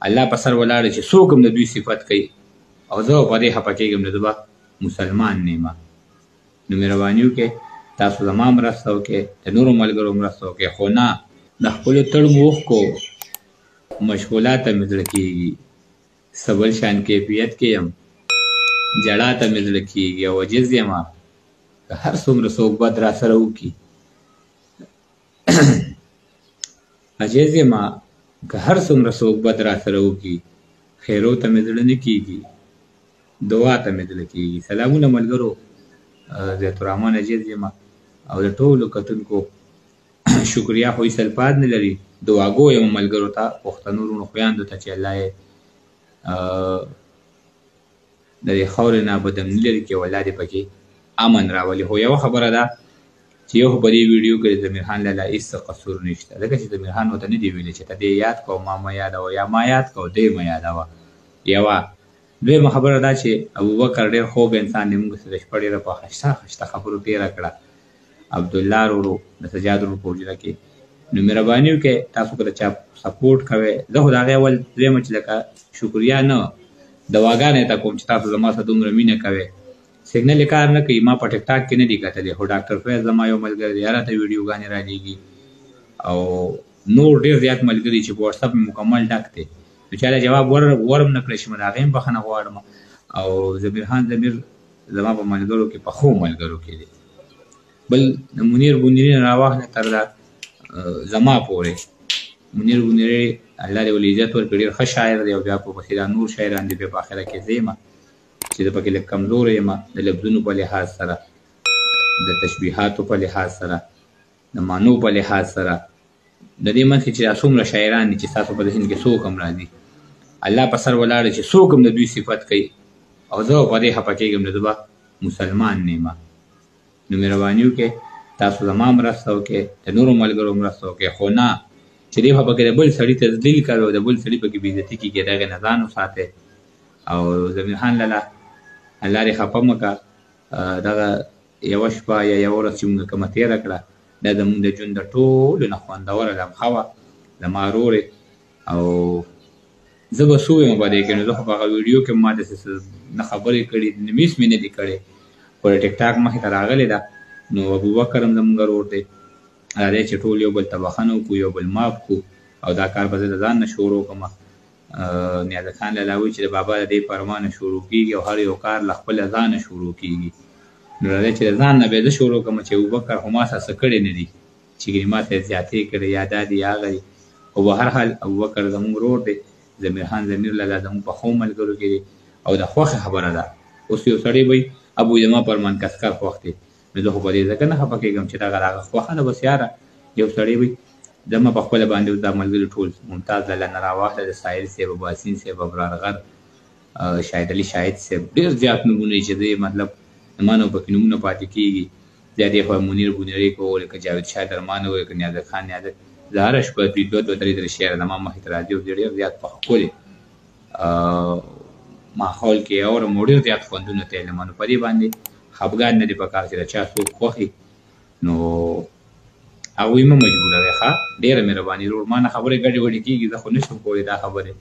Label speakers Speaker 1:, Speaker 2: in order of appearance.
Speaker 1: الله په سر ولاړ چې څوک هم د دوی صفت کوي او زه په دې خفه کېږم نو زه به مسلمان نه یم. نو مهرباني وکړئ تاسو زما مرسته وکړئ، د نورو ملګرو مرسته وکړئ، خو نه د خپلو تړمو اوښکو مشغولات ته مې زړه کېږي، څه بل شان کیفیت کې یم، جړا ته مې زړه کېږي او عجز یم که هر څومره څوک بد را سره وکړي. عجز یم که هر څومره څوک بد را سره وکړي، خیرو ته مې زړه نه کېږي، دعا ته مې زړه کېږي. سلامونه ملګرو، ضیاء الرحمن عجز یم او د ټولو کتونکو شکریا خو هېڅ الفاظ نه لري. دعاګو یم ملګرو ته، پښتنو وروڼو خویندو ته چې الله یې د دې خاورې نه بدمني لرې کړي او الله دې پکې امن راولي. خو یوه خبره ده چې یو خو په دې ویډیو کې د ضمیر خان لالا هېڅ قصور نشته، ځکه چې ضمیر خان ورته نه دي ویلي چې ته دې یاد کوه ما مه یادوه یا ما یاد کوه دې مه یادوه. یوه دویمه خبره دا چې ابوبکر ډېر خوب انسان دی، موږ سره شپه ډېره په خسته خبرو تېره کړه، عبدالله ورو د سجاد ورو په حجره کې. نو مهرباني وکړئ تاسو که د چا سپورټ کوئ، زه خو د هغې اول دویمه چې لکه شکریا نه دواګانې ته کوم چې تاسو زما سره دومره مینه کوئ. سیګنل یې کار نه کوي، ما په ټیک ټاک کې نه دي کتلې، خو ډاکټر فیض زما یو ملګری دی، هراته ویډیوګانې رالیږي او نور ډېر زیات ملګري چې په وټساپ مې مکمل ډک دی. نو چا له جواب ورم نه کړی شي، د هغې هم بخښنه غواړم. او ضمیر خان ضمیر زما په ملګرو کې پخو ملګرو کې دی. بل د منیر بونیري نه راواخله تر زما پورې. منیر بونیري الله دې ولې عزت ورکړي، ډېر ښه شاعر دی او بیا په پسې دا نور شاعران دي بیا په آخره کې زه یم چې زه پکې لږ کمزوری یم د لفظونو په لحاظ سره، د تشبیهاتو په لحاظ سره، د معنو په لحاظ سره. د دې منځ کې چې دا څومره شاعران دي چې ستاسو په ذهن کې څوک هم راځي، الله په سر ولاړ چې څوک هم د دوی صفت کوي او زه په دې خفه کېږم نو زه به مسلمان نه یم. نو مهرباني وکړئ تاسو زما مرسته وکړئ، د نورو ملګرو مرسته وکړئ، خو نه چې دې خفه کې د بل سړي تذلیل کوئ او د بل سړي پکې بېعزتي کېږي، د هغې نه ځان وساتئ. او ضمیر خان لالا الله دې خفه مه کړه، دغه یوه شپه یا یوه ورځ چې موږ کومه تېره کړه دا زموږ د ژوند د ټولو نه خوندوره لمحه وه، زما ورورې. او زه به څه ویم په دې کې، نو زه خو په هغه ویډیو کې ما داسې نه خبرې کړي، نه میس مې نه دي کړی، خو د ټیک ټاک مخې ته راغلی ده. نو ابوبکر هم زموږ ورور دی، راځئ چې ټول یو بل ته بښنه وکړو، یو بل معاف کړو او دا کار به زه د ځان نه شروع کړم. نیازه خان لالا وایي چې د بابا د دې فرمانه شروع کېږي او هر یو کار له خپله ځانه شروع کېږي. نو راځئ چې د ځان نه بیا زه شروع کړم چې ابوبکر خو ما سره څه کړی نه دي چې ګینې ما سره زیاتې کړې یا دا دي یا هغه دي. خو به هر حال ابوبکر زموږ ورور دی، ضمیر خان ضمیر لالا زموږ پخو ملګرو کې دی او د خوښې خبره ده. اوس یو سړی وایي ابو زما فرمان کسکر خوښ دی، نو زه خو په دې ځکه نه خفه کېږم چې دغه هغه خوښه ده. بس یاره یو سړی وایي زما په خپله باندې اوس دا ملګري ټول ممتاز لالا نه راواخله، د ساحل صاحب، اباسین صاحب، ابرار غر، شاهد علي شاهد صاحب، ډېر زیات نومونه چې دی مطلب زما نه پکې نومونه پاتې کېږي. بیا دې خوا منیر بونیري کو لکه جاوید شاه درمان و لکه نیازر خان نیازر، زه هره شپه دوه درې درې شعر زما مخې ته راځي او ډېر زیات په ښکلي ماحول کې اورم او ډېر زیات خوندونه ته علم. نو په دې باندې خفګان نه دی پکار چې د چا څوک خوښي نو هغوی مه مجبوروئ. ښه ډېره مهرباني ورور، ما نه خبرې ګډې وډې کېږي، زه خو نه شم کولی دا خبرې.